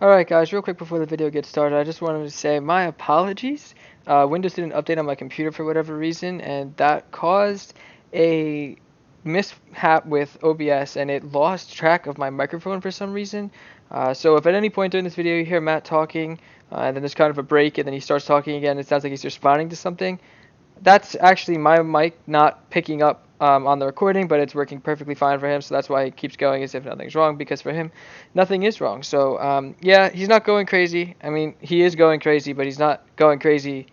Alright guys, real quick before the video gets started, I just wanted to say my apologies. Windows did an update on my computer for whatever reason, and that caused a mishap with OBS, and it lost track of my microphone for some reason. So if at any point during this video you hear Matt talking, and then there's kind of a break, and then he starts talking again, it sounds like he's responding to something, that's actually my mic not picking up on the recording, but it's working perfectly fine for him, so that's why he keeps going as if nothing's wrong, because for him, nothing is wrong. So, yeah, he's not going crazy. I mean, he is going crazy, but he's not going crazy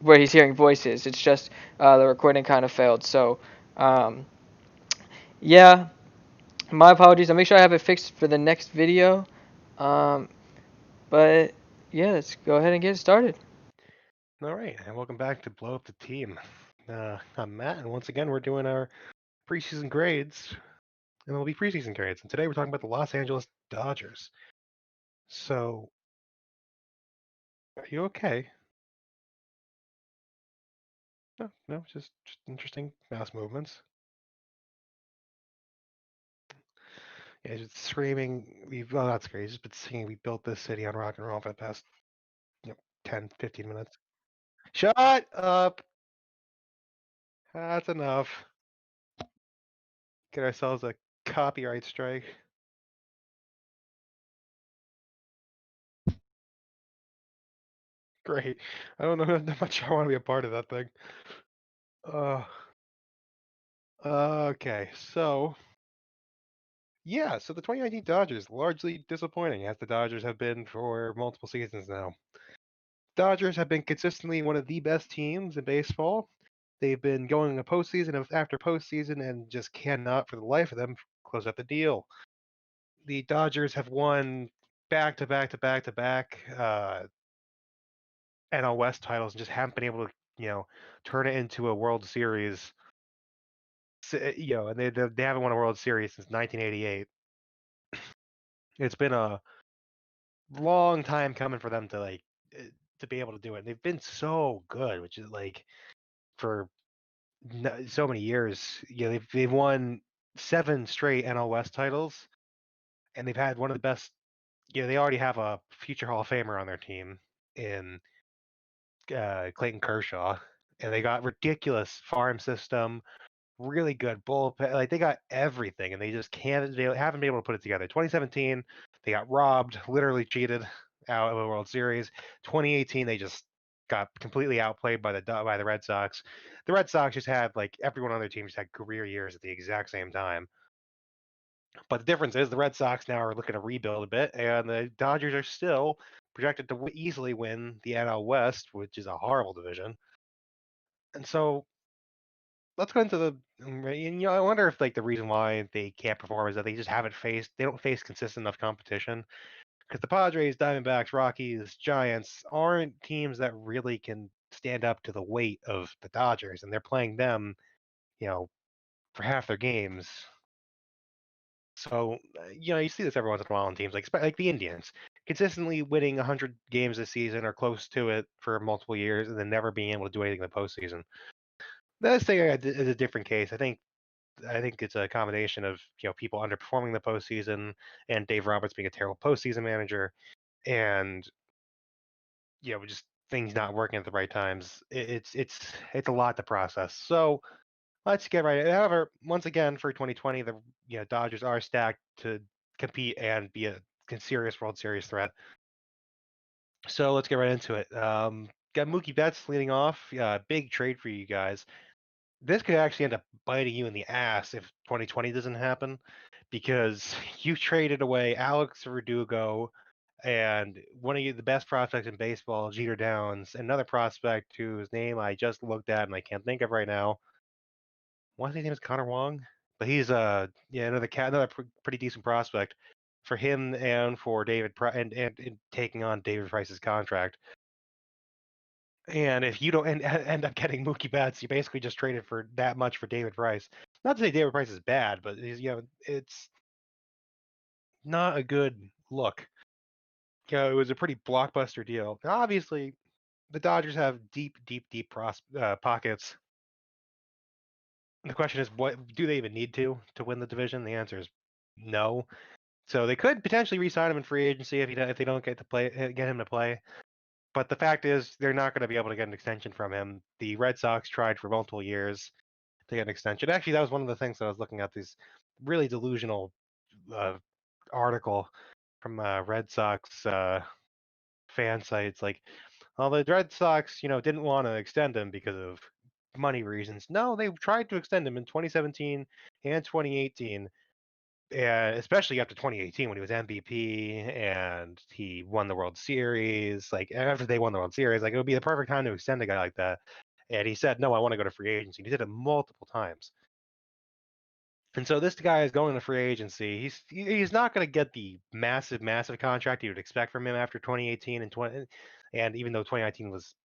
where he's hearing voices. It's just the recording kind of failed. So, um, yeah, my apologies. I'll make sure I have it fixed for the next video. Um, but, yeah, let's go ahead and get started. All right, and welcome back to Blow Up the Team. I'm Matt, and once again, we're doing our preseason grades, and it'll be preseason grades. And today we're talking about the Los Angeles Dodgers. So, are you okay? No, no, just interesting mouse movements. Yeah, just screaming. Well, that's great. Just been singing. We built this city on rock and roll for the past, 10, 15 minutes. Shut up. That's enough. Get ourselves a copyright strike. Great. I don't know how much I want to be a part of that thing. Uh, okay, so yeah, so the 2019 Dodgers largely disappointing as the Dodgers have been for multiple seasons now. Dodgers have been consistently one of the best teams in baseball. They've been going a postseason after postseason and just cannot, for the life of them, close out the deal. The Dodgers have won back to back to back to back NL West titles and just haven't been able to, turn it into a World Series. And they haven't won a World Series since 1988. It's been a long time coming for them to to be able to do it. And they've been so good, which is for so many years. They've won 7 straight NL West titles, and they've had one of the best. They already have a future Hall of Famer on their team in Clayton Kershaw, and they got ridiculous farm system, really good bullpen. Like they got everything, and they just can't. They haven't been able to put it together. 2017, they got robbed, literally cheated out of the World Series. 2018, they just got completely outplayed by the Red Sox. The Red Sox just had everyone on their team just had career years at the exact same time. But the difference is the Red Sox now are looking to rebuild a bit, and the Dodgers are still projected to easily win the NL West, which is a horrible division. And so let's go into I wonder if the reason why they can't perform is that they don't face consistent enough competition, because the Padres, Diamondbacks, Rockies, Giants aren't teams that really can stand up to the weight of the Dodgers, and they're playing them, you know, for half their games. So you see this every once in a while in teams like the Indians, consistently winning 100 games this season or close to it for multiple years, and then never being able to do anything in the postseason. This thing is a different case. I think it's a combination of people underperforming the postseason and Dave Roberts being a terrible postseason manager, and just things not working at the right times. It's a lot to process. So let's get right. However, once again for 2020, the Dodgers are stacked to compete and be a serious World Series threat. So let's get right into it. Got Mookie Betts leading off. Big trade for you guys. This could actually end up biting you in the ass if 2020 doesn't happen, because you traded away Alex Verdugo and one of the best prospects in baseball, Jeter Downs, another prospect whose name I just looked at and I can't think of right now. His name is Connor Wong, but he's another pretty decent prospect for him and for and taking on David Price's contract. And if you don't end up getting Mookie Betts, you basically just traded for that much for David Price. Not to say David Price is bad, but it's not a good look. It was a pretty blockbuster deal. Obviously, the Dodgers have deep, deep, deep pockets. The question is, what do they even need to win the division? The answer is no. So they could potentially re-sign him in free agency if they don't get him to play. But the fact is, they're not going to be able to get an extension from him. The Red Sox tried for multiple years to get an extension. Actually, that was one of the things that I was looking at, this really delusional uh, article from Red Sox fan sites. Like, well, the Red Sox, didn't want to extend him because of money reasons. No, they tried to extend him in 2017 and 2018, and especially after 2018 when he was MVP and he won the World Series. Like after they won the World Series, like it would be the perfect time to extend a guy like that. And he said, "No, I want to go to free agency." He did it multiple times. And so this guy is going to free agency. He's not going to get the massive contract you would expect from him after 2018 and 20, and even though 2019 was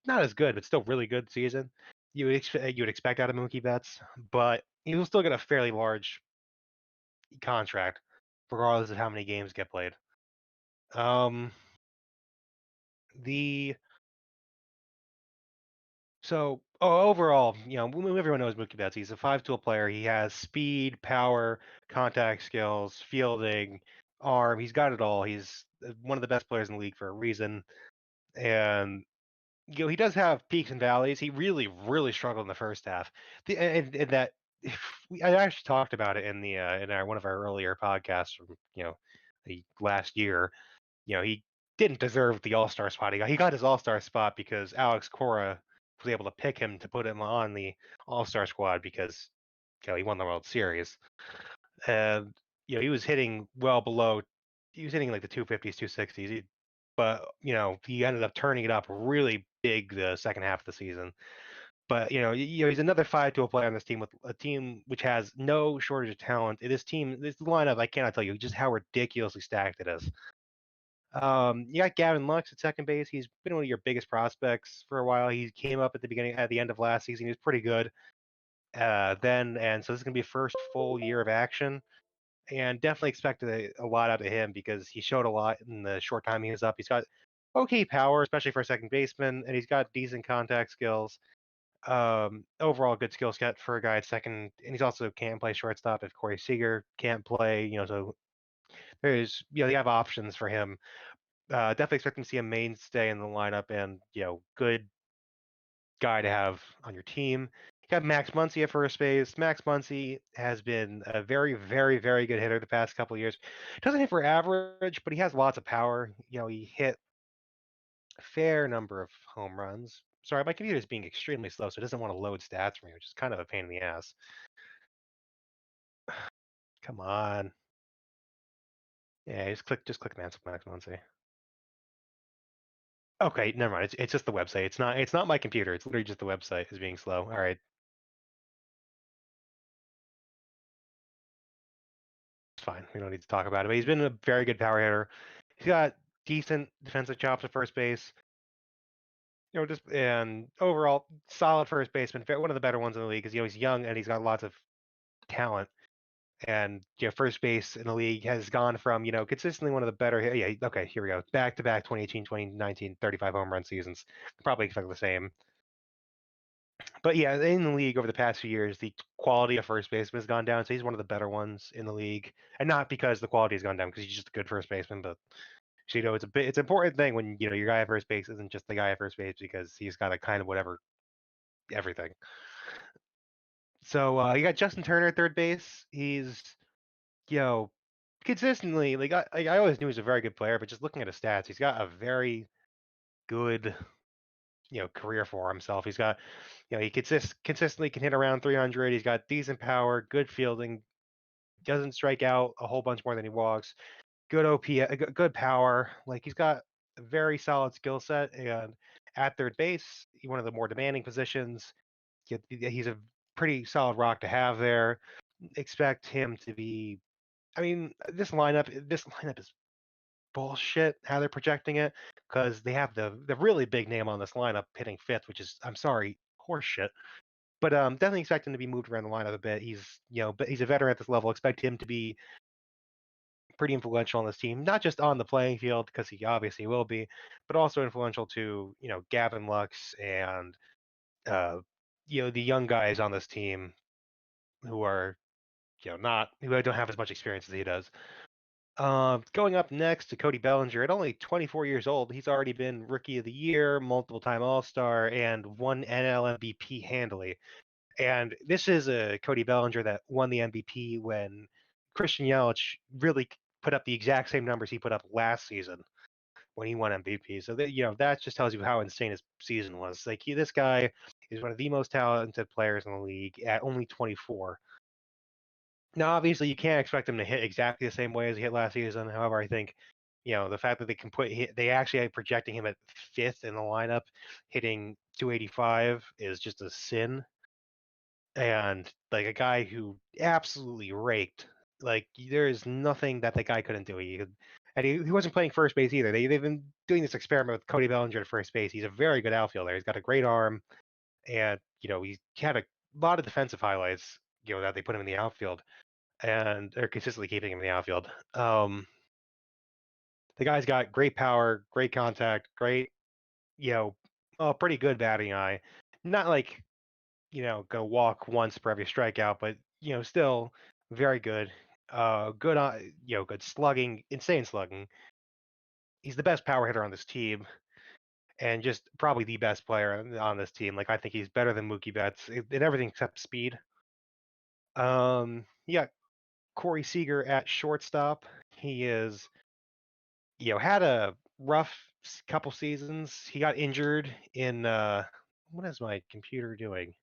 not as good, but still really good season, you would expect out of Mookie Betts, but he will still get a fairly large contract, regardless of how many games get played. Um, the overall, everyone knows Mookie Betts. He's a five-tool player. He has speed, power, contact skills, fielding, arm. He's got it all. He's one of the best players in the league for a reason. And he does have peaks and valleys. He really struggled in the first half. And that I actually talked about it in our one of our earlier podcasts from the last year. He didn't deserve the All Star spot. He got his All Star spot because Alex Cora was able to pick him to put him on the All Star squad because he won the World Series. And he was hitting well below. He was hitting like the 250s, 260s. But he ended up turning it up really big the second half of the season. But he's another five-tool player on this team with a team which has no shortage of talent. This lineup, I cannot tell you just how ridiculously stacked it is. You got Gavin Lux at second base. He's been one of your biggest prospects for a while. He came up at the end of last season. He was pretty good. So this is gonna be first full year of action, and definitely expected a lot out of him because he showed a lot in the short time he was up. He's got okay power, especially for a second baseman, and he's got decent contact skills. Overall good skill set for a guy at second, and he's also can play shortstop if Corey Seager can't play. So there's they have options for him. Definitely expecting to see a mainstay in the lineup and good guy to have on your team. You got Max Muncy at first base. Max Muncy has been a very good hitter the past couple of years. Doesn't hit for average, but he has lots of power. He hit a fair number of home runs. Sorry, my computer is being extremely slow, so it doesn't want to load stats for me, which is kind of a pain in the ass. Come on. Yeah, just click Max Muncy. Okay, never mind. It's just the website. It's not my computer. It's literally just the website is being slow. All right, it's fine. We don't need to talk about it. But he's been a very good power hitter. He's got decent defensive chops at first base. Just and overall solid first baseman. One of the better ones in the league because he's young and he's got lots of talent. And first base in the league has gone from consistently one of the better. Yeah, okay, here we go. Back to back 2018, 2019, 35 home run seasons. Probably expect the same. But yeah, in the league over the past few years, the quality of first baseman has gone down. So he's one of the better ones in the league, and not because the quality has gone down, because he's just a good first baseman. But so, it's an important thing when your guy at first base isn't just the guy at first base because he's got a kind of whatever everything. So you got Justin Turner at third base. He's you know consistently I always knew he was a very good player, but just looking at his stats, he's got a very good career for himself. He's got he consistently can hit around 300. He's got decent power, good fielding, doesn't strike out a whole bunch more than he walks. Good OP, good power. Like he's got a very solid skill set, and at third base, one of the more demanding positions. He's a pretty solid rock to have there. Expect him to be. I mean, this lineup is bullshit how they're projecting it because they have the really big name on this lineup hitting fifth, which is I'm sorry, horseshit. But definitely expect him to be moved around the lineup a bit. But he's a veteran at this level. Expect him to be pretty influential on this team, not just on the playing field because he obviously will be, but also influential to Gavin Lux and uh, the young guys on this team who are not who don't have as much experience as he does. Going up next to Cody Bellinger at only 24 years old, he's already been Rookie of the Year, multiple-time All-Star, and won NL MVP handily. And this is a Cody Bellinger that won the MVP when Christian Yelich really put up the exact same numbers he put up last season when he won MVP. So that that just tells you how insane his season was. Like this guy is one of the most talented players in the league at only 24. Now, obviously, you can't expect him to hit exactly the same way as he hit last season. However, I think the fact that they actually are projecting him at fifth in the lineup, hitting 285 is just a sin. And like a guy who absolutely raked. Like there is nothing that the guy couldn't do. And he wasn't playing first base either. They've been doing this experiment with Cody Bellinger at first base. He's a very good outfielder. He's got a great arm, and he's had a lot of defensive highlights. That they put him in the outfield, and they're consistently keeping him in the outfield. The guy's got great power, great contact, great, pretty good batting eye. Not like go walk once per every strikeout, but still very good. Good on good slugging, insane slugging. He's the best power hitter on this team, and just probably the best player on this team. Like I think he's better than Mookie Betts in everything except speed. Yeah, Corey Seager at shortstop. He is had a rough couple seasons. He got injured in what is my computer doing?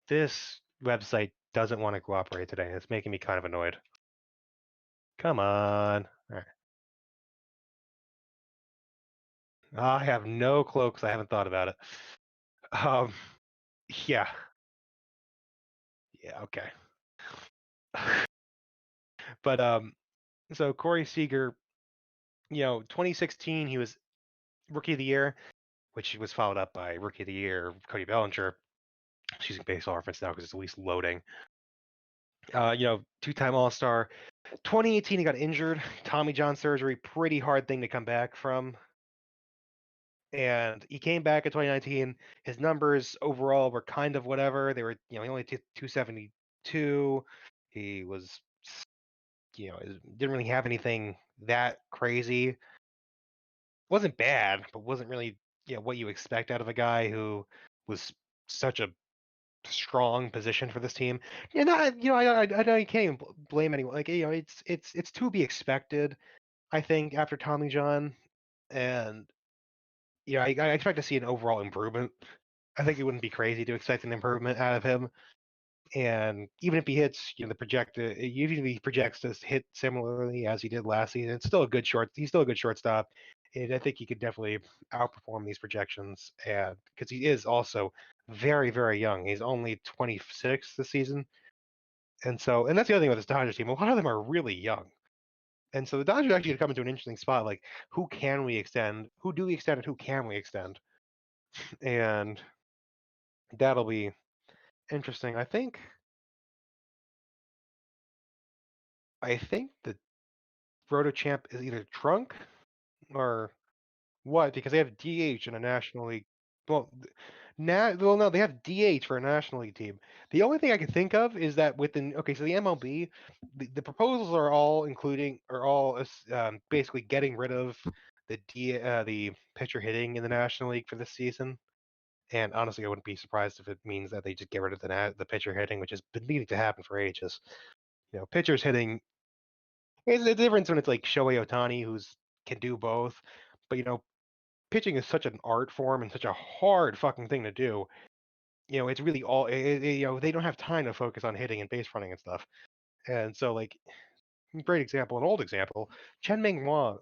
This website doesn't want to cooperate today. It's making me kind of annoyed. Come on. All right. I have no clue because I haven't thought about it. Um, yeah, yeah, okay. But so Corey Seager, 2016 he was Rookie of the Year, which was followed up by Rookie of the Year Cody Bellinger. She's using baseball reference now because it's at least loading. Two-time All-Star. 2018 he got injured. Tommy John surgery, pretty hard thing to come back from. And he came back in 2019. His numbers overall were kind of whatever. They were, he only 272. He was, didn't really have anything that crazy. Wasn't bad, but wasn't really, what you expect out of a guy who was such a strong position for this team. And I know you can't even blame anyone. Like, it's to be expected, I think, after Tommy John. And I expect to see an overall improvement. I think it wouldn't be crazy to expect an improvement out of him. And even if he hits, even if he projects to hit similarly as he did last season, it's still a good short. He's still a good shortstop, and I think he could definitely outperform these projections. And because he is also very, very young, he's only 26 this season, and that's the other thing with this Dodgers team. A lot of them are really young. And so the Dodgers actually come into an interesting spot. Like, who can we extend? Who do we extend? And who can we extend? And that'll be interesting. I think the Champ is either drunk or what? Because they have DH in a National League. Well, no, they have DH for a National League team. The only thing I can think of is that so the MLB, the proposals are all basically getting rid of the pitcher hitting in the National League for this season. And honestly, I wouldn't be surprised if it means that they just get rid of the pitcher hitting, which has been needing to happen for ages. Pitchers hitting. It's the difference when it's like Shohei Ohtani, who's can do both. But pitching is such an art form and such a hard fucking thing to do. It's really all they don't have time to focus on hitting and base running and stuff. And so like great example, an old example, Chen Ming Wang,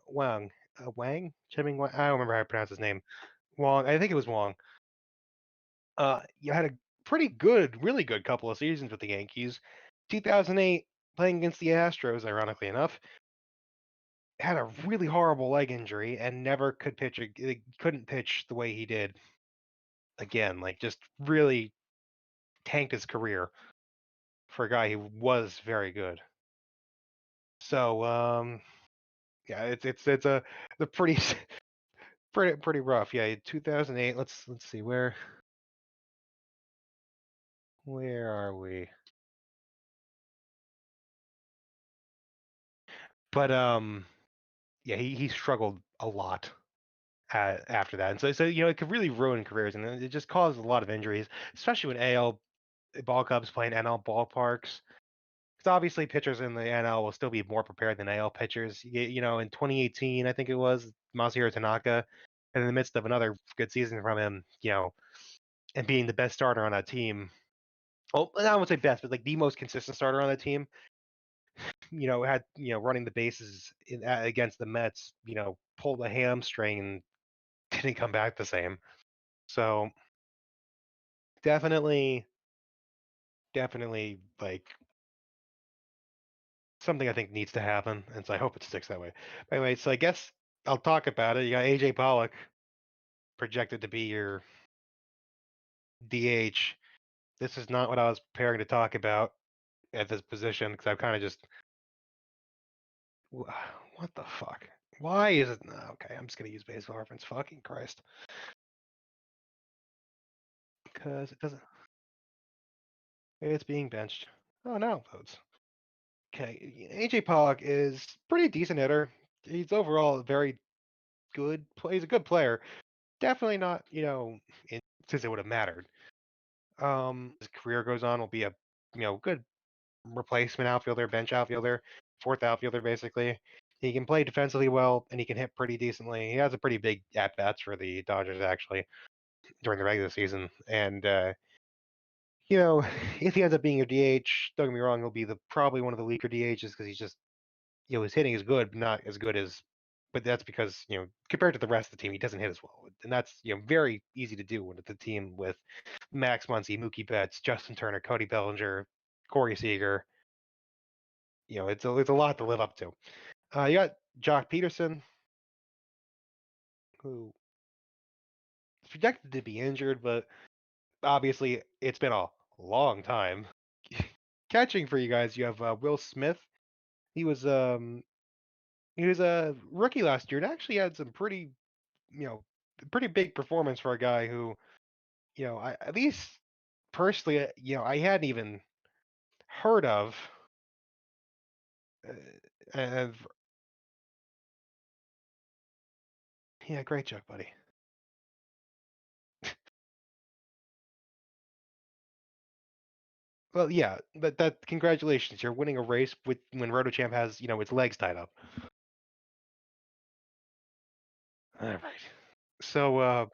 Chen Ming Wang. I don't remember how to pronounce his name. Wang, I think it was Wang. You had a pretty good, really good couple of seasons with the Yankees. 2008, playing against the Astros, ironically enough, had a really horrible leg injury and never couldn't pitch the way he did again. Like just really tanked his career for a guy who was very good. So yeah, it's a pretty pretty rough. Yeah, 2008. Let's see where are we? But yeah, he struggled a lot after that, and so it could really ruin careers, and it just caused a lot of injuries, especially when AL ball clubs playing NL ballparks. Because obviously pitchers in the NL will still be more prepared than AL pitchers. In 2018, I think it was Masahiro Tanaka, and in the midst of another good season from him, and being the best starter on that team. Well, I won't say best, but like the most consistent starter on that team. Had running the bases against the Mets. Pulled a hamstring and didn't come back the same. So definitely, definitely like something I think needs to happen, and so I hope it sticks that way. Anyway, so I guess I'll talk about it. You got AJ Pollock projected to be your DH. This is not what I was preparing to talk about at this position because I've kind of just what the fuck? Why is it okay? I'm just gonna use baseball reference. Fucking Christ, because it doesn't. It's being benched. Oh no, votes. Okay, AJ Pollock is pretty decent hitter. He's overall a very good. He's a good player. Definitely not, since it would have mattered. His career goes on, will be a good replacement outfielder, bench outfielder, fourth outfielder basically. He can play defensively well, and he can hit pretty decently. He has a pretty big at bats for the Dodgers actually during the regular season, and if he ends up being a DH, don't get me wrong, he'll be probably one of the weaker DHs because he's just his hitting is good, but not as good as. But that's because compared to the rest of the team, he doesn't hit as well, and that's very easy to do when it's a team with Max Muncy, Mookie Betts, Justin Turner, Cody Bellinger, Corey Seager. It's a lot to live up to. You got Jock Peterson, who is projected to be injured, but obviously it's been a long time. Catching for you guys, you have Will Smith. He was a rookie last year and actually had some you know pretty big performance for a guy who I at least personally I hadn't even heard of. And yeah, great joke, buddy. Well, yeah, that congratulations, you're winning a race with when RotoChamp has its legs tied up. All right. So,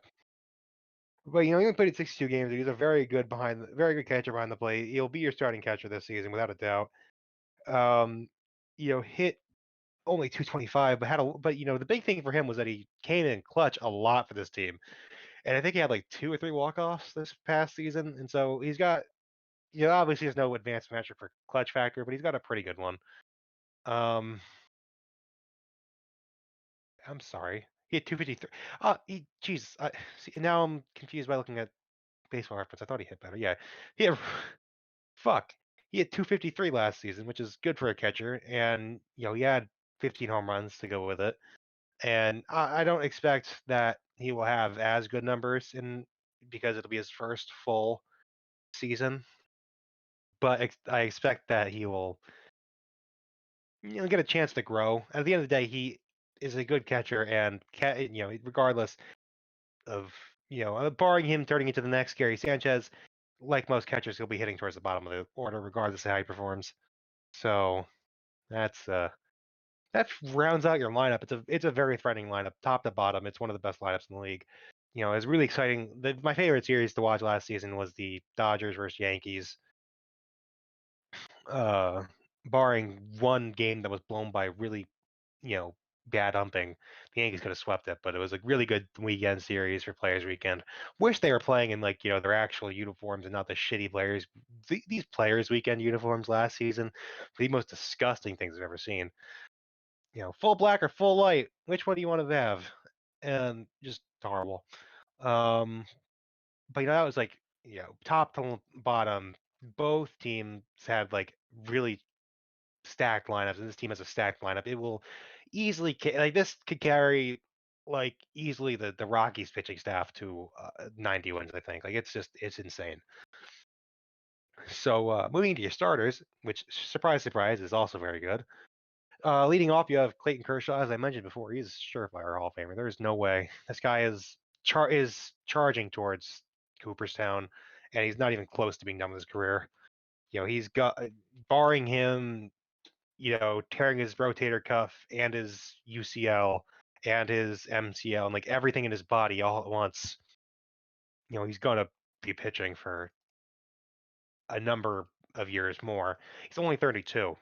but he only played in 62 games. He's a very good catcher behind the plate. He'll be your starting catcher this season without a doubt. Um, hit only 225, but the big thing for him was that he came in clutch a lot for this team, and I think he had like 2 or 3 walk-offs this past season, and so he's got obviously there's no advanced metric for clutch factor, but he's got a pretty good one. Um, I'm sorry. He had 253. Jesus. See, now I'm confused by looking at baseball reference. I thought he hit better. Yeah. He had, fuck. He had 253 last season, which is good for a catcher. And, he had 15 home runs to go with it. And I don't expect that he will have as good numbers because it'll be his first full season. But I expect that he will, get a chance to grow. At the end of the day, he is a good catcher, and regardless of barring him turning into the next Gary Sanchez, like most catchers, he'll be hitting towards the bottom of the order, regardless of how he performs. So that's that rounds out your lineup. It's a very threatening lineup, top to bottom. It's one of the best lineups in the league. It's really exciting. My favorite series to watch last season was the Dodgers versus Yankees. Uh, Barring one game that was blown by really you know, bad umping, the Yankees could have swept it, but it was a really good weekend series for Players Weekend. Wish they were playing in their actual uniforms and not the shitty players. These Players Weekend uniforms last season, the most disgusting things I've ever seen. Full black or full white, which one do you want to have? And just horrible. Um, but that was top to bottom. Both teams had really stacked lineups, and this team has a stacked lineup. It will easily this could carry easily the Rockies pitching staff to 90 wins. I think it's insane. So moving into your starters, which surprise surprise is also very good. Leading off, you have Clayton Kershaw, as I mentioned before. He's a surefire Hall of Famer. There's no way this guy is charging towards Cooperstown, and he's not even close to being done with his career. He's got, barring him, tearing his rotator cuff and his UCL and his MCL and like everything in his body all at once. He's going to be pitching for a number of years more. He's only 32,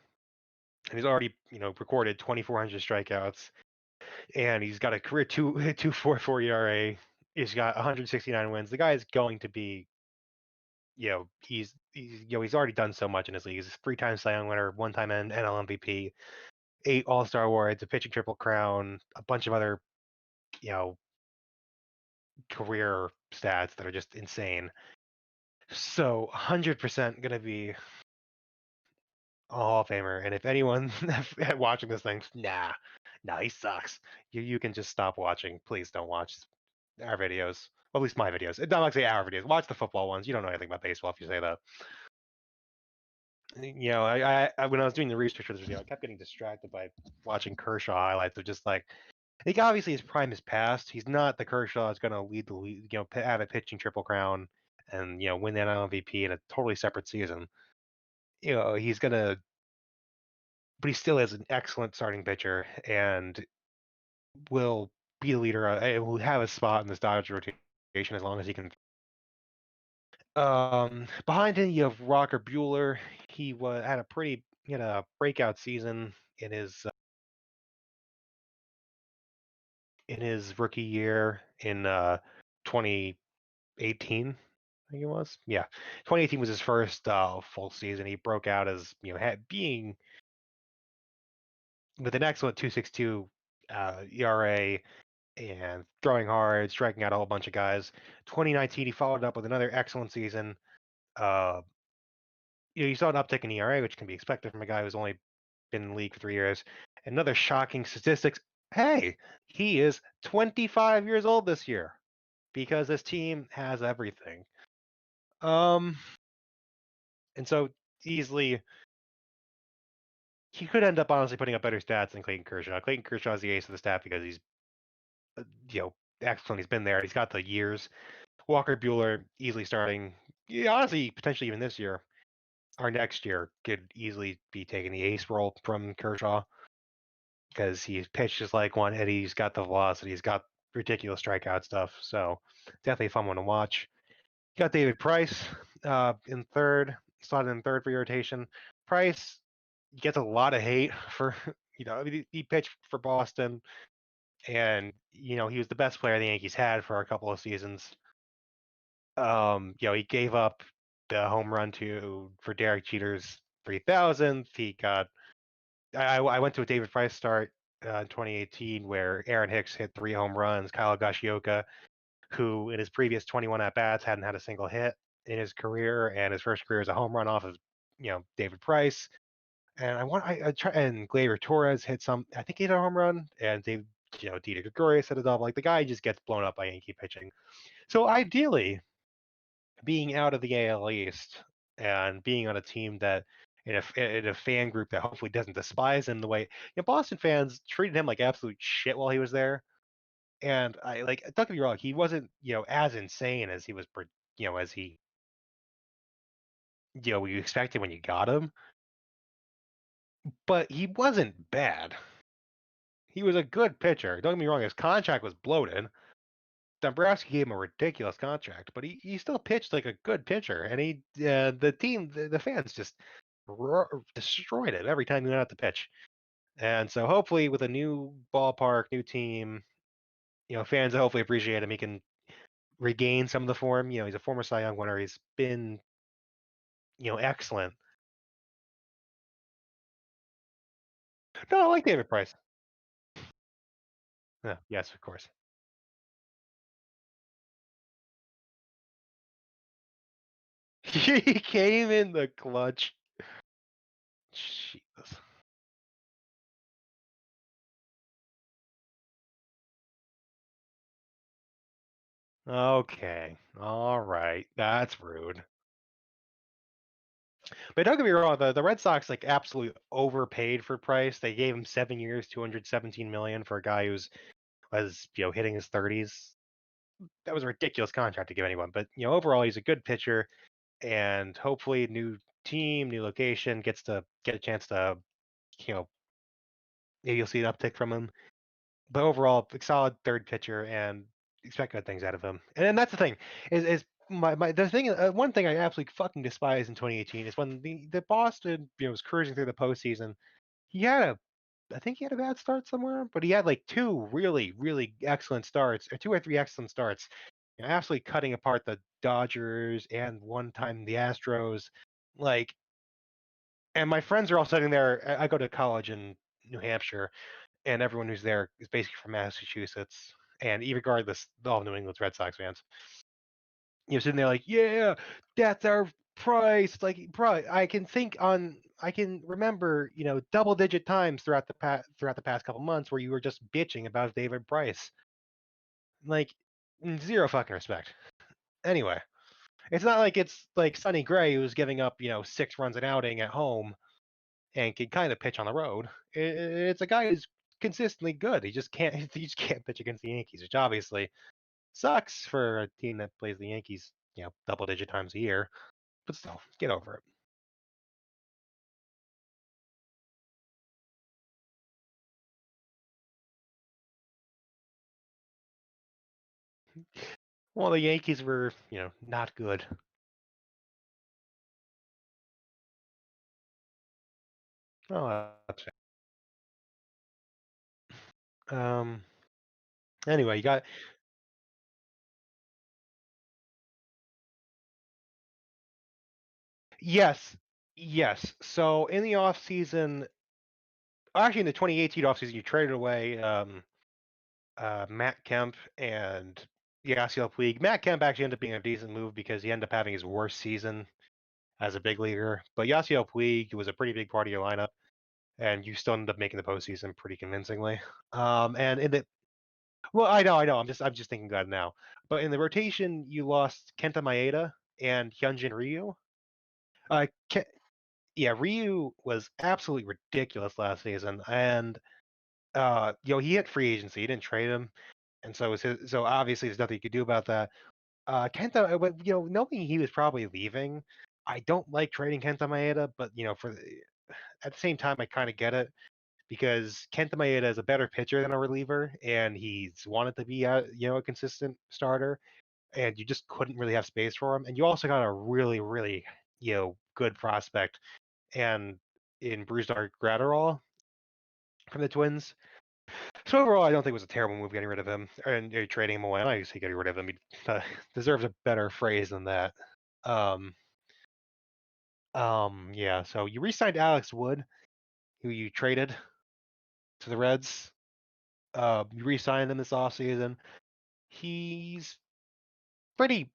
and he's already recorded 2,400 strikeouts, and he's got a career 2.44 ERA. He's got 169 wins. The guy is going to be, he's already done so much in his league. He's a 3-time Cy Young winner, 1-time NL MVP, 8 All-Star awards, a pitching triple crown, a bunch of other, you know, career stats that are just insane. So 100% going to be a Hall of Famer. And if anyone watching this thinks, nah, he sucks, you can just stop watching. Please don't watch our videos. Well, at least my videos. Not like say our videos. Watch the football ones. You don't know anything about baseball if you say that. I when I was doing the research for this video, I kept getting distracted by watching Kershaw highlights of just like, I think obviously his prime is past. He's not the Kershaw that's going to lead the league, have a pitching triple crown and win the NL MVP in a totally separate season. He's gonna, but he still is an excellent starting pitcher and will be the leader. Will have a spot in this Dodgers rotation as long as he can. Behind him, you have Rocker Bueller. He had a breakout season in his rookie year in 2018. I think it was. Yeah, 2018 was his first full season. He broke out as being with an excellent 2.62 ERA and throwing hard, striking out a whole bunch of guys. 2019, he followed up with another excellent season. Uh, you saw an uptick in ERA, which can be expected from a guy who's only been in the league for 3 years. Another shocking statistics. Hey, he is 25 years old this year because this team has everything. Um, and so easily he could end up honestly putting up better stats than Clayton Kershaw. Clayton Kershaw is the ace of the staff because he's, excellent. He's been there. He's got the years. Walker Bueller easily starting. Yeah, honestly, potentially even this year or next year could easily be taking the ace role from Kershaw because he pitched just like one. And he's got the velocity. He's got ridiculous strikeout stuff. So definitely a fun one to watch. You got David Price in third, slotted in third for your rotation. Price gets a lot of hate for, he pitched for Boston, and he was the best player the Yankees had for a couple of seasons. He gave up the home run for Derek Jeter's 3,000th. He got. I went to a David Price start in 2018 where Aaron Hicks hit 3 home runs. Kyle Gashioka, who in his previous 21 at bats hadn't had a single hit in his career, and his first career as a home run off of David Price. And I try, and Gleyber Torres hit some. I think he hit a home run, and Didi Gregorius hit a double. Like the guy just gets blown up by Yankee pitching. So ideally, being out of the AL East and being on a team that in a fan group that hopefully doesn't despise him the way Boston fans treated him like absolute shit while he was there. And I like, don't get me wrong, he wasn't as insane as he was as he you expected when you got him, but he wasn't bad. He was a good pitcher. Don't get me wrong, his contract was bloated. Dombrowski gave him a ridiculous contract, but he still pitched like a good pitcher, and the fans just destroyed it every time he went out to pitch. And so hopefully with a new ballpark, new team, fans hopefully appreciate him. He can regain some of the form. He's a former Cy Young winner. He's been excellent. No, I like David Price. Yeah, yes, of course. He came in the clutch. Jesus. Okay. All right. That's rude. But don't get me wrong, the Red Sox like absolutely overpaid for Price. They gave him 7 years, 217 million for a guy who's was hitting his 30s. That was a ridiculous contract to give anyone. But overall, he's a good pitcher, and hopefully, new team, new location gets to get a chance to you know maybe you'll see an uptick from him. But overall, a solid third pitcher, and expect good things out of him. And then that's the thing is my the thing one thing I absolutely fucking despise in 2018 is when the Boston was cruising through the postseason. He had a I think he had a bad start somewhere, but he had like two really really excellent starts, or two or three excellent starts. Absolutely cutting apart the Dodgers and one time the Astros. Like, and my friends are all sitting there. I go to college in New Hampshire, and everyone who's there is basically from Massachusetts, and regardless, all New England's Red Sox fans. Sitting there like, yeah, that's our price. Like, bro, I can remember, double-digit times throughout the past couple months where you were just bitching about David Price. Like, zero fucking respect. Anyway, it's not like it's like Sonny Gray who's giving up, 6 runs an outing at home and can kind of pitch on the road. It's a guy who's consistently good. He just can't. He just can't pitch against the Yankees, which obviously sucks for a team that plays the Yankees, double-digit times a year. But still, get over it. Well, the Yankees were, not good. Oh, that's fair. Anyway, you got yes, yes. So in the off season, actually in the 2018 off season, you traded away Matt Kemp and Yasiel Puig. Matt Kemp actually ended up being a decent move because he ended up having his worst season as a big leaguer. But Yasiel Puig was a pretty big part of your lineup, and you still ended up making the postseason pretty convincingly. And in the well, I know. I'm just thinking about it now. But in the rotation, you lost Kenta Maeda and Hyunjin Ryu. Uh, Ke- yeah, Ryu was absolutely ridiculous last season, and he hit free agency. He didn't trade him, and so obviously there's nothing you could do about that. Kenta, knowing he was probably leaving, I don't like trading Kenta Maeda, but at the same time, I kind of get it because Kenta Maeda is a better pitcher than a reliever, and he's wanted to be a consistent starter, and you just couldn't really have space for him. And you also got a really, really, good prospect, and in Brusdar Gratterall from the Twins. So overall, I don't think it was a terrible move getting rid of him and trading him away. And I say getting rid of him. He deserves a better phrase than that. Um, yeah. So you re-signed Alex Wood, who you traded to the Reds. You re-signed him this offseason. He's pretty.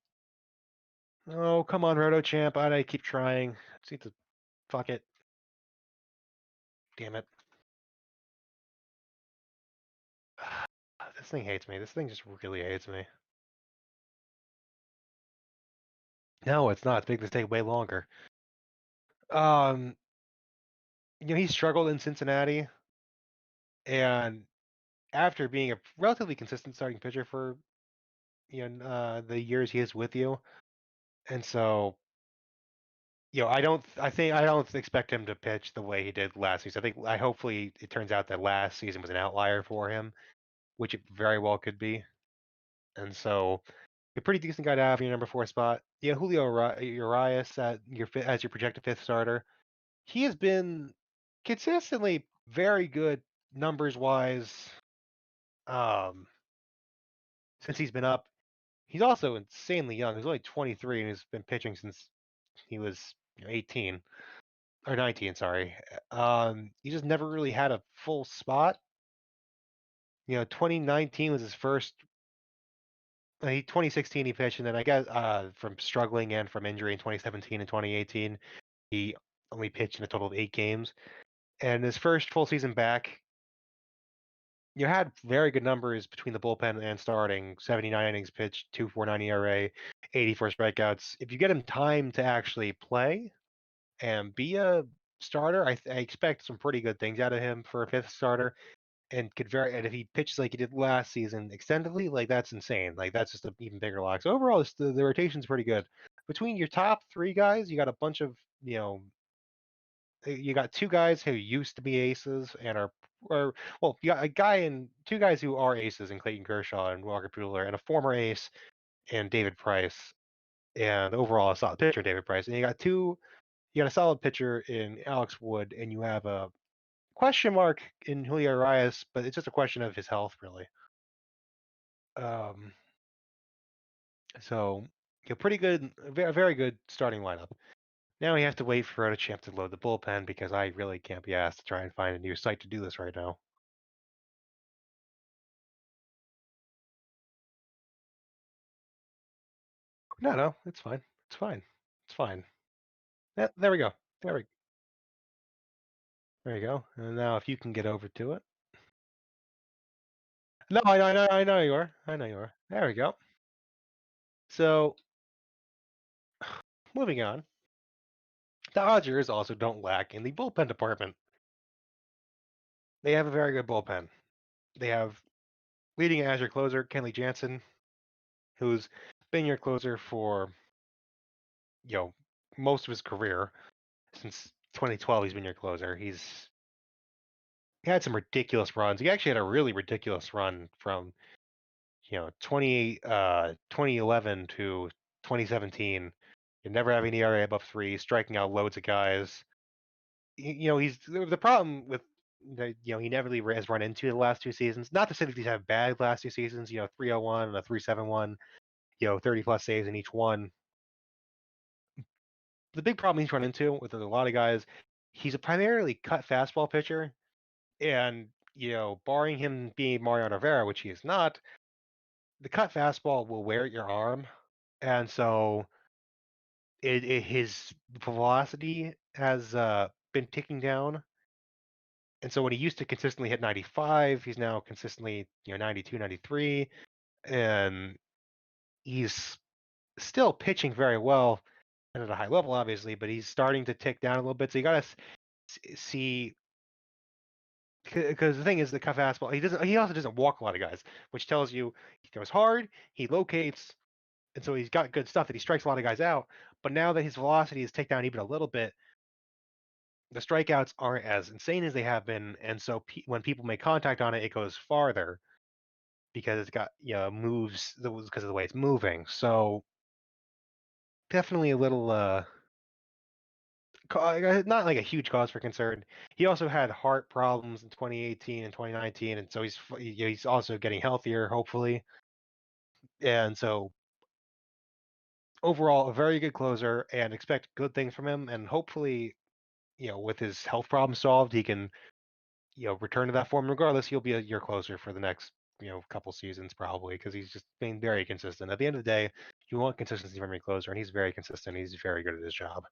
Oh, come on, Roto Champ. I keep trying. See the fuck it. Damn it. This thing hates me. This thing just really hates me. No, it's not. It's making this take way longer. Um, he struggled in Cincinnati, and after being a relatively consistent starting pitcher for the years he is with you, and so I don't expect him to pitch the way he did last season. I hopefully it turns out that last season was an outlier for him, which it very well could be. And so a pretty decent guy to have in your number 4 spot. Yeah, Julio Urias as your projected 5th starter. He has been consistently very good numbers wise um, since he's been up. He's also insanely young. He's only 23 and he's been pitching since he was 18 or 19. Sorry. He just never really had a full spot. 2019 was his first. 2016 he pitched, and then I guess from struggling and from injury in 2017 and 2018, he only pitched in a total of 8 games. And his first full season back, you had very good numbers between the bullpen and starting. 79 innings pitched, 2.49 ERA, 84 strikeouts. If you get him time to actually play and be a starter. I expect some pretty good things out of him for a fifth starter, and and if he pitches like he did last season extendedly, like that's insane. Like that's just an even bigger lock. So overall, the rotation's pretty good. Between your top three guys, you got a bunch of you got two guys who used to be aces and or well, you got a guy and two guys who are aces in Clayton Kershaw and Walker Buehler, and a former ace and David Price, and overall a solid pitcher, David Price. And you got a solid pitcher in Alex Wood, and you have a question mark in Julio Arias, but it's just a question of his health, really. Um, so pretty good, very good starting lineup. Now we have to wait for a chance to load the bullpen because I really can't be asked to try and find a new site to do this right now. No, no, it's fine. It's fine. It's fine. Yeah, there we go. There you go. And now if you can get over to it. No, I know you are. I know you are. There we go. So moving on. The Dodgers also don't lack in the bullpen department. They have a very good bullpen. They have leading as your closer, Kenley Jansen, who's been your closer for you know most of his career. Since 2012, he's been your closer. He had some ridiculous runs. He actually had a really ridiculous run from 2011 to 2017. You never having an ERA above 3, striking out loads of guys. He's the problem with he never really has run into the last two seasons. Not to say that he's had bad last two seasons. 301 and a 371. 30 plus saves in each one. The big problem he's run into with a lot of guys, he's a primarily cut fastball pitcher, and barring him being Mariano Rivera, which he is not, the cut fastball will wear at your arm, and so his velocity has been ticking down. And so when he used to consistently hit 95, he's now consistently 92, 93, and he's still pitching very well and at a high level, obviously, but he's starting to tick down a little bit. So you got to see, because the thing is, the cut fastball, he also doesn't walk a lot of guys, which tells you he goes hard, he locates, and so he's got good stuff that he strikes a lot of guys out. But now that his velocity has ticked down even a little bit, the strikeouts aren't as insane as they have been, and so when people make contact on it, it goes farther because it's got moves because of the way it's moving. So definitely a little not like a huge cause for concern. He also had heart problems in 2018 and 2019, and so he's also getting healthier, hopefully. And so overall, a very good closer, and expect good things from him. And hopefully, with his health problem solved, he can return to that form. Regardless, he'll be your closer for the next couple seasons probably because he's just being very consistent. At the end of the day, you want consistency from your closer, and he's very consistent. He's very good at his job.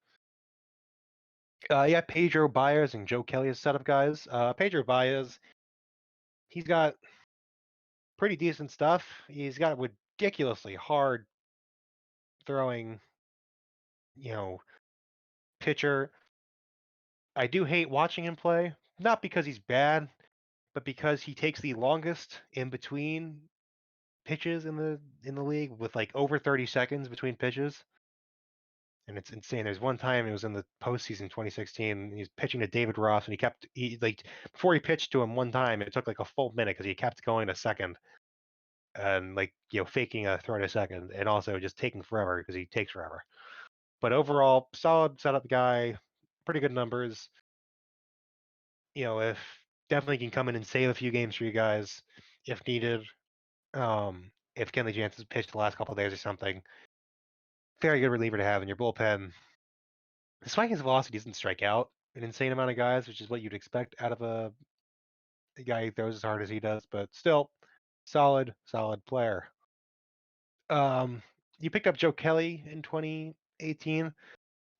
Yeah, Pedro Baez and Joe Kelly is set of guys. Pedro Baez, he's got pretty decent stuff. He's got ridiculously hard throwing, you know, pitcher. I do hate watching him play, not because he's bad, but because he takes the longest in between pitches in the league with like over 30 seconds between pitches. And it's insane. There's one time it was in the postseason 2016. He's pitching to David Ross, and he like before he pitched to him one time, it took like a full minute because he kept going to second and like faking a throw to second, and also just taking forever because he takes forever. But overall, solid setup guy, pretty good numbers. If definitely can come in and save a few games for you guys if needed. If Kenley Jansen's pitched the last couple of days or something, very good reliever to have in your bullpen. Despite his velocity doesn't strike out an insane amount of guys, which is what you'd expect out of a guy who throws as hard as he does, but still solid player. You picked up Joe Kelly in 2018,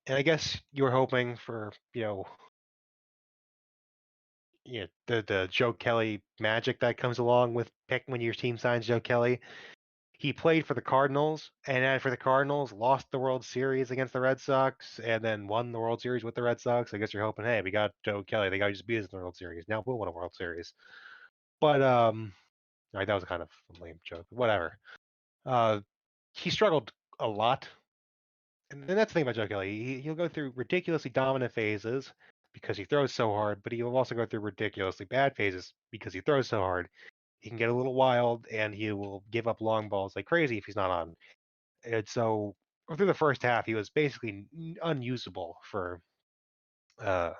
and I guess you were hoping for the Joe Kelly magic that comes along with pick when your team signs Joe Kelly. He played for the Cardinals, and then for the Cardinals, lost the World Series against the Red Sox, and then won the World Series with the Red Sox. I guess you're hoping, hey, we got Joe Kelly. They got to just beat us in the World Series. Now we'll win a World Series. But all right, that was kind of a lame joke. Whatever. Uh, he struggled a lot, and that's the thing about Joe Kelly. He'll go through ridiculously dominant phases because he throws so hard, but he'll also go through ridiculously bad phases because he throws so hard. He can get a little wild, and he will give up long balls like crazy if he's not on. And so through the first half, he was basically unusable uh,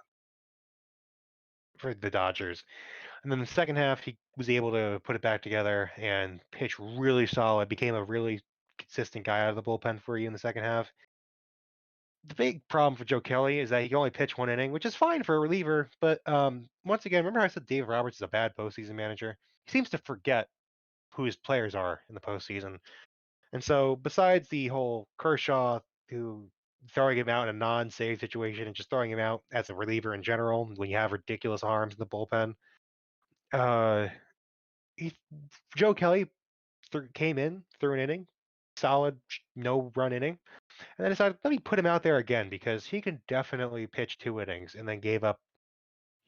for the Dodgers. And then the second half, he was able to put it back together and pitch really solid. Became a really consistent guy out of the bullpen for you in the second half. The big problem for Joe Kelly is that he can only pitch one inning, which is fine for a reliever. But once again, remember how I said Dave Roberts is a bad postseason manager? He seems to forget who his players are in the postseason. And so, besides the whole Kershaw who throwing him out in a non-save situation and just throwing him out as a reliever in general when you have ridiculous arms in the bullpen, uh, he, Joe Kelly came in through an inning, solid no run inning, and then decided let me put him out there again because he can definitely pitch 2 innings, and then gave up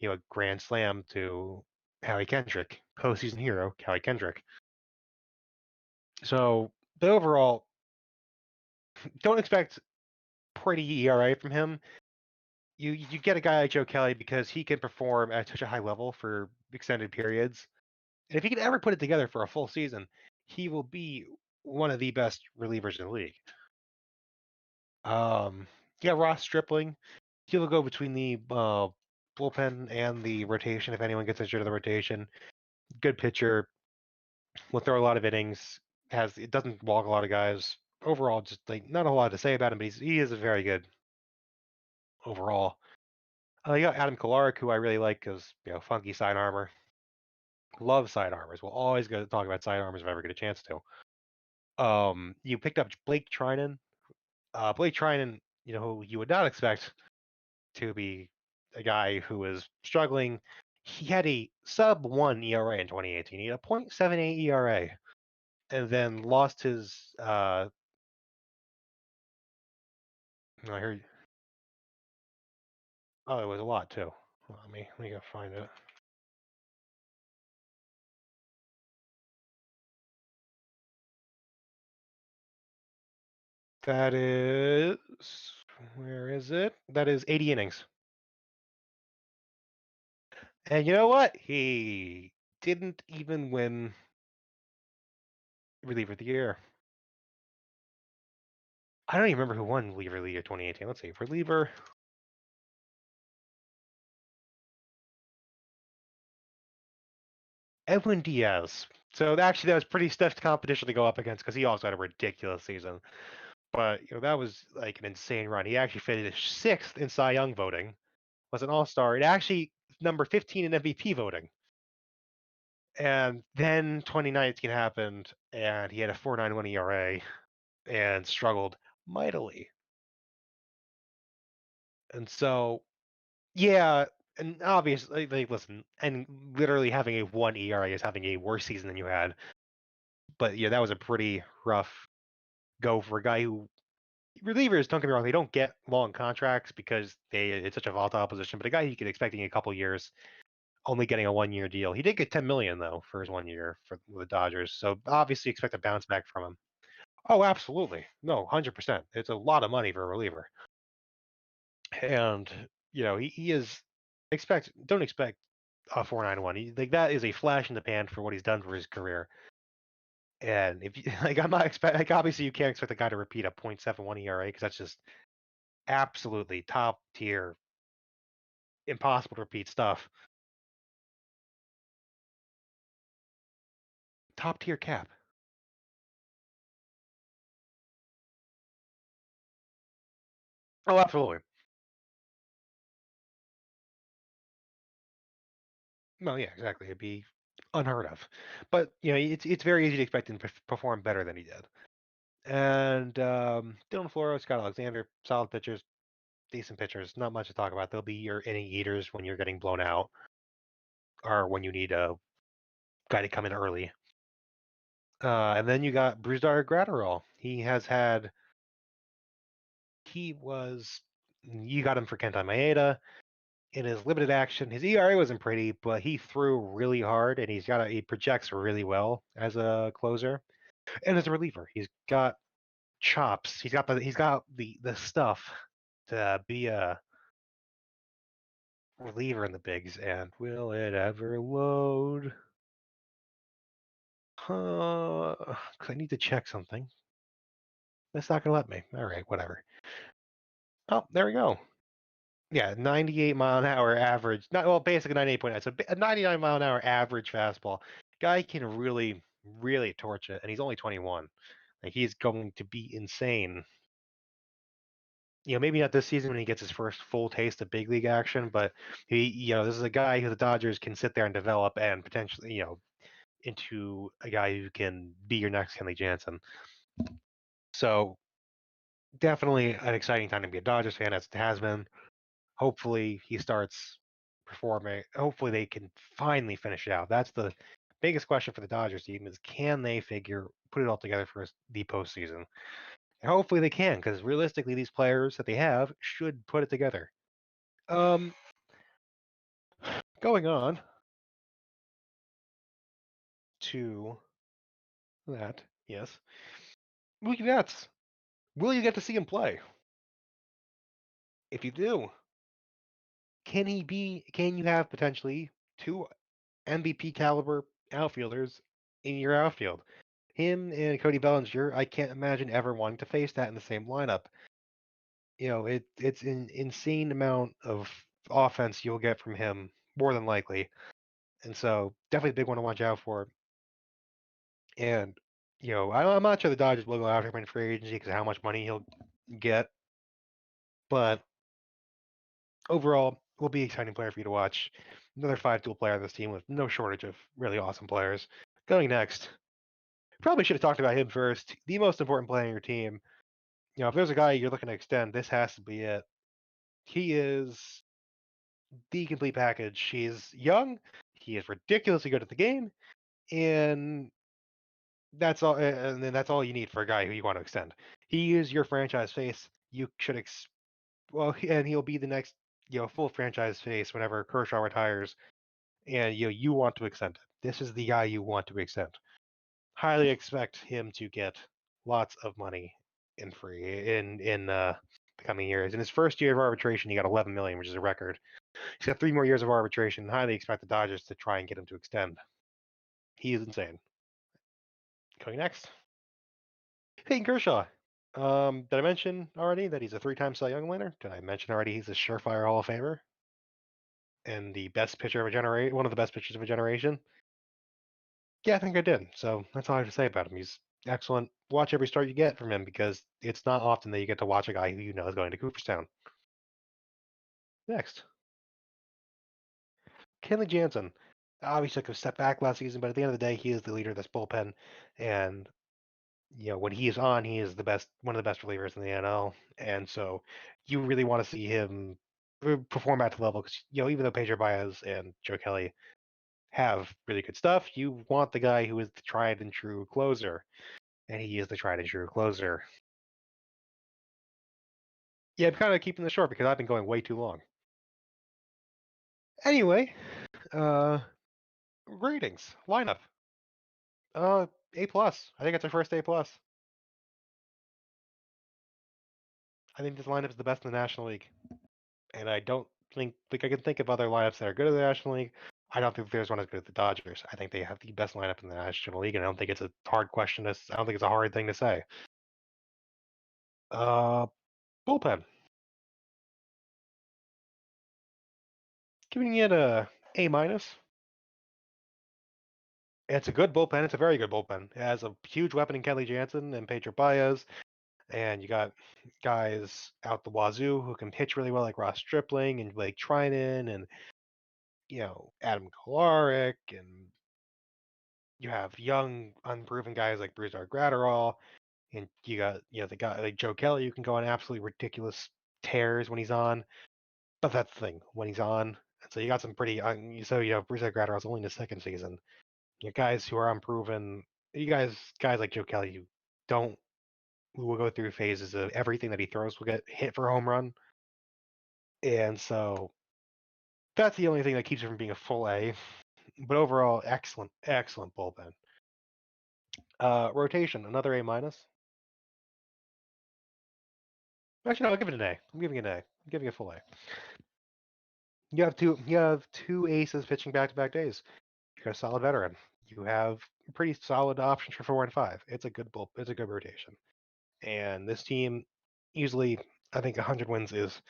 a grand slam to Howie Kendrick, postseason hero Howie Kendrick. So, but overall, don't expect pretty ERA from him. You get a guy like Joe Kelly because he can perform at such a high level for extended periods. And if he can ever put it together for a full season, he will be one of the best relievers in the league. Um, yeah, Ross Stripling, he will go between the bullpen and the rotation if anyone gets injured in the rotation. Good pitcher, will throw a lot of innings. It doesn't walk a lot of guys. Overall, just like not a lot to say about him, but he is a very good overall. You got Adam Kolarek, who I really like because funky side armor. Love side armors. We'll always go to talk about side armors if I ever get a chance to. You picked up Blake Trinan. Blake Trinan, who you would not expect to be a guy who is struggling. He had a sub 1 ERA in 2018. He had a .78 ERA, and then lost his. I heard. Oh, it was a lot too. Let me go find it. That is. Where is it? That is 80 innings. And you know what? He didn't even win reliever of the year. I don't even remember who won reliever of the year 2018. Let's see. Reliever. Edwin Diaz. So actually, that was pretty stiff competition to go up against because he also had a ridiculous season. But that was like an insane run. He actually finished 6th in Cy Young voting. Was an All-Star. It actually number 15 in MVP voting. And then 2019 happened, and he had a 4.91 ERA and struggled mightily. And so, yeah, and obviously, like, listen, and literally having a 1 ERA is having a worse season than you had. But yeah, that was a pretty rough go for a guy who relievers. Don't get me wrong; they don't get long contracts because it's such a volatile position. But a guy you could expect in a couple years, only getting a 1 year deal. He did get 10 million though for his 1 year for the Dodgers. So obviously expect a bounce back from him. Oh, absolutely. No, 100%. It's a lot of money for a reliever. And, he is don't expect a 4.91. Like that is a flash in the pan for what he's done for his career. And if you, like I'm not expect like obviously you can't expect the guy to repeat a .71 ERA because that's just absolutely top tier, impossible to repeat stuff. Top tier cap. Oh, absolutely. No, yeah, exactly. It'd be unheard of. But it's very easy to expect him to perform better than he did. And Dylan Floro, Scott Alexander, solid pitchers, decent pitchers. Not much to talk about. They'll be your inning eaters when you're getting blown out, or when you need a guy to come in early. And then you got Brusdar Gratterall. You got him for Kenta Maeda. In his limited action, his ERA wasn't pretty, but he threw really hard, and he projects really well as a closer and as a reliever. He's got chops. He's got the stuff to be a reliever in the bigs. And will it ever load? 'Cause I need to check something. That's not gonna let me. All right, whatever. Oh, there we go. Yeah, 98-mile-an-hour average. Not well, basically 98.9. So a 99-mile-an-hour average fastball. Guy can really, really torch it, and he's only 21. Like he's going to be insane. Maybe not this season when he gets his first full taste of big league action, but this is a guy who the Dodgers can sit there and develop and potentially, into a guy who can be your next Kenley Jansen. So definitely an exciting time to be a Dodgers fan, as it has been. Hopefully he starts performing. Hopefully they can finally finish it out. That's the biggest question for the Dodgers team is can they put it all together for the postseason? And hopefully they can, because realistically these players that they have should put it together. Going on to that, yes. Mookie Betts. Will you get to see him play? If you do, can you have potentially two MVP caliber outfielders in your outfield? Him and Cody Bellinger, I can't imagine ever wanting to face that in the same lineup. It's an insane amount of offense you'll get from him, more than likely. And so definitely a big one to watch out for. And I'm not sure the Dodgers will go after him in free agency because of how much money he'll get. But overall, will be an exciting player for you to watch. Another 5-tool player on this team with no shortage of really awesome players. Going next, probably should have talked about him first. The most important player on your team. If there's a guy you're looking to extend, this has to be it. He is the complete package. He's young. He is ridiculously good at the game, and that's all. And then that's all you need for a guy who you want to extend. He is your franchise face. You should and he'll be the next full franchise face whenever Kershaw retires, and you want to extend it. This is the guy you want to extend. Highly expect him to get lots of money in the coming years. In his first year of arbitration, he got 11 million, which is a record. He's got 3 more years of arbitration. Highly expect the Dodgers to try and get him to extend. He is insane. Going next, Peyton Kershaw. Did I mention already that he's a 3-time Cy Young winner? Did I mention already he's a surefire Hall of Famer and the best pitcher of a generation, one of the best pitchers of a generation? Yeah, I think I did. So that's all I have to say about him. He's excellent. Watch every start you get from him because it's not often that you get to watch a guy who is going to Cooperstown. Next, Kenley Jansen. Obviously took a step back last season, but at the end of the day, he is the leader of this bullpen. And when he is on, he is one of the best relievers in the NL. And so you really want to see him perform at the level because even though Pedro Baez and Joe Kelly have really good stuff, you want the guy who is the tried and true closer, and he is the tried and true closer. Yeah, I'm kind of keeping this short because I've been going way too long. Anyway, ratings lineup. A plus. I think it's our first A plus. I think this lineup is the best in the National League, and I don't think I can think of other lineups that are good in the National League. I don't think there's one as good as the Dodgers. I think they have the best lineup in the National League, and I don't think it's a hard question. I don't think it's a hard thing to say. Uh, bullpen. Giving it A minus. It's a good bullpen. It's a very good bullpen. It has a huge weapon in Kelly Jansen and Pedro Baez, and you got guys out the wazoo who can pitch really well, like Ross Stripling and Blake Trinan, and Adam Kolarek, and you have young, unproven guys like Brusdar Gratterall, and you got the guy like Joe Kelly who can go on absolutely ridiculous tears when he's on. But that's the thing when he's on. And so you got some pretty. Brusdar Gratterall's only in his second season. You got guys who are unproven you guys like Joe Kelly, you don't who will go through phases of everything that he throws will get hit for a home run, and so that's the only thing that keeps him from being a full A. But overall, excellent bullpen. Rotation, another A minus. Actually, no, I'll give it an A. I'm giving it an A. I'm giving it a full A. You have two aces pitching back-to-back days. You got a solid veteran. You have pretty solid options for 4 and 5. It's a good rotation. And this team easily, I think 100 wins is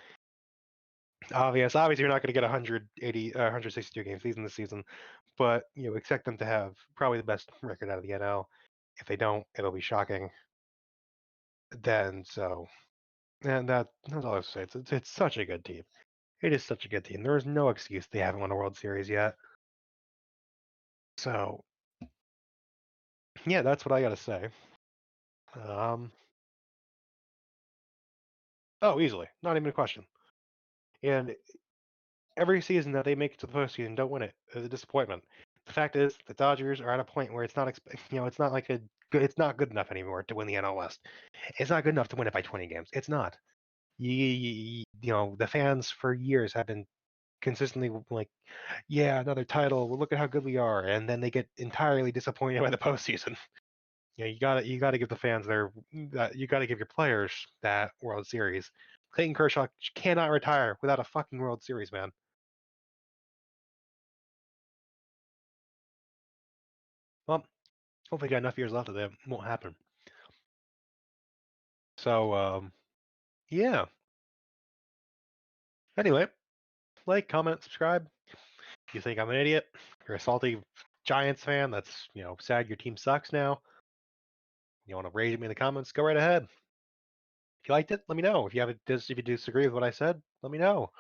obvious. Obviously, you're not going to get 180, 162 game season this season, but expect them to have probably the best record out of the NL. If they don't, it'll be shocking. Then so, and that's all I have to say. It's such a good team. It is such a good team. There is no excuse they haven't won a World Series yet. So yeah, that's what I got to say. Um, oh, easily, not even a question. And every season that they make it to the postseason, don't win it is a disappointment. The fact is, the Dodgers are at a point where it's not, it's not like it's not good enough anymore to win the NL West. It's not good enough to win it by 20 games. It's not. The fans for years have been consistently like, yeah, another title. Well, look at how good we are, and then they get entirely disappointed by the postseason. You gotta give the fans you gotta give your players that World Series. Clayton Kershaw cannot retire without a fucking World Series, man. Well, hopefully, got enough years left that that won't happen. So, yeah. Anyway, like, comment, subscribe. If you think I'm an idiot, you're a salty Giants fan that's sad your team sucks now. You want to rage at me in the comments? Go right ahead. If you liked it, let me know. If you disagree with what I said, let me know.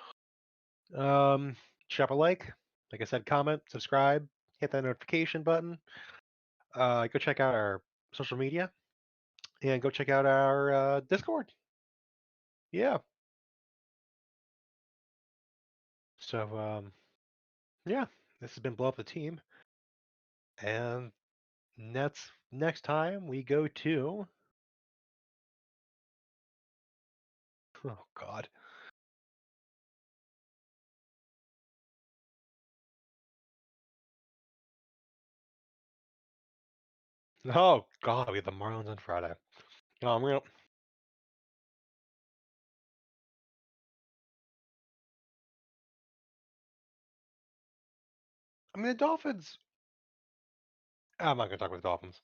Drop a like I said, comment, subscribe, hit that notification button. Go check out our social media and go check out our Discord. Yeah. So yeah, this has been Blow Up the Team, and next time we go to. Oh God. Oh God, we have the Marlins on Friday. No, I'm real. I mean, the Dolphins. I'm not gonna talk about the Dolphins.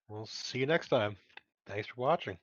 We'll see you next time. Thanks for watching.